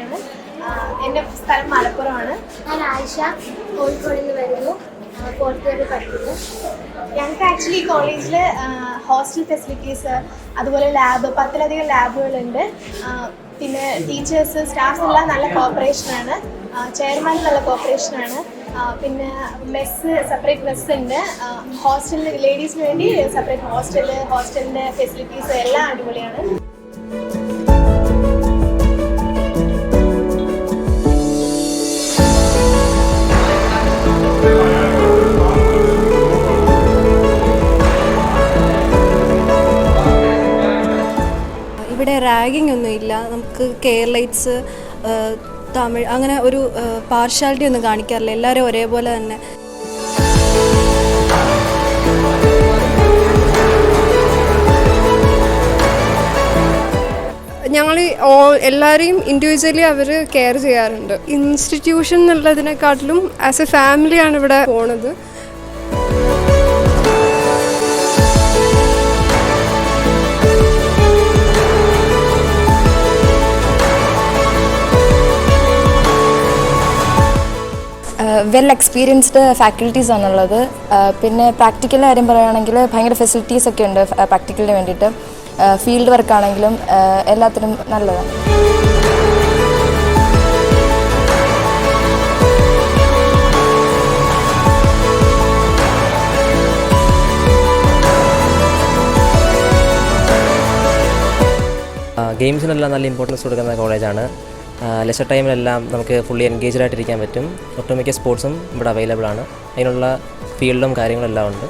ആണ്. എൻ്റെ സ്ഥലം മലപ്പുറമാണ്. ഞാൻ ആയിഷ, കോഴിക്കോടിൽ നിന്ന് വരുന്നു. 4th year പഠിക്കുന്നു. ഞങ്ങൾക്ക് ആക്ച്വലി കോളേജിൽ ഹോസ്റ്റൽ ഫെസിലിറ്റീസ്, അതുപോലെ ലാബ്, 10ലധികം ലാബുകളുണ്ട്. പിന്നെ ടീച്ചേഴ്സ്, സ്റ്റാഫ്സ് എല്ലാം നല്ല കോപ്പറേഷനാണ്. ചെയർമാൻ നല്ല കോപ്പറേഷനാണ്. പിന്നെ മെസ്സ്, സെപ്പറേറ്റ് മെസ്സ് ഉണ്ട്. ഹോസ്റ്റലിൽ ലേഡീസിന് വേണ്ടി സെപ്പറേറ്റ് ഹോസ്റ്റലിൻ്റെ ഫെസിലിറ്റീസ് എല്ലാം അടിപൊളിയാണ്. ഇവിടെ റാഗിംഗ് ഒന്നുമില്ല. നമുക്ക് കേരളൈറ്റ്സ്, തമിഴ് അങ്ങനെ ഒരു പാർഷ്യാലിറ്റി ഒന്നും കാണിക്കാറില്ല. എല്ലാവരും ഒരേപോലെ തന്നെ. ഞങ്ങൾ എല്ലാവരെയും ഇൻഡിവിജ്വലി അവർ കെയർ ചെയ്യാറുണ്ട്. ഇൻസ്റ്റിറ്റ്യൂഷൻ എന്നുള്ളതിനെക്കാട്ടിലും ആസ് എ ഫാമിലിയാണ് ഇവിടെ പോണത്. വെൽ എക്സ്പീരിയൻസ്ഡ് ഫാക്കൽറ്റീസ് ആണുള്ളത്. പിന്നെ പ്രാക്ടിക്കലിൻ്റെ കാര്യം പറയുകയാണെങ്കിൽ ഭയങ്കര ഫെസിലിറ്റീസ് ഒക്കെ ഉണ്ട് പ്രാക്ടിക്കലിന് വേണ്ടിയിട്ട്. ഫീൽഡ് വർക്കാണെങ്കിലും എല്ലാത്തിനും നല്ലതാണ്. ഗെയിംസിനെല്ലാം നല്ല ഇമ്പോർട്ടൻസ് കൊടുക്കുന്ന കോളേജാണ്. ലെഷർ ടൈമിലെല്ലാം നമുക്ക് ഫുള്ളി എൻഗേജ്ഡ് ആയിട്ടിരിക്കാൻ പറ്റും. ഒട്ടുമിക്ക സ്പോർട്സും ഇവിടെ അവൈലബിൾ ആണ്. അതിനുള്ള ഫീൽഡും കാര്യങ്ങളെല്ലാം ഉണ്ട്.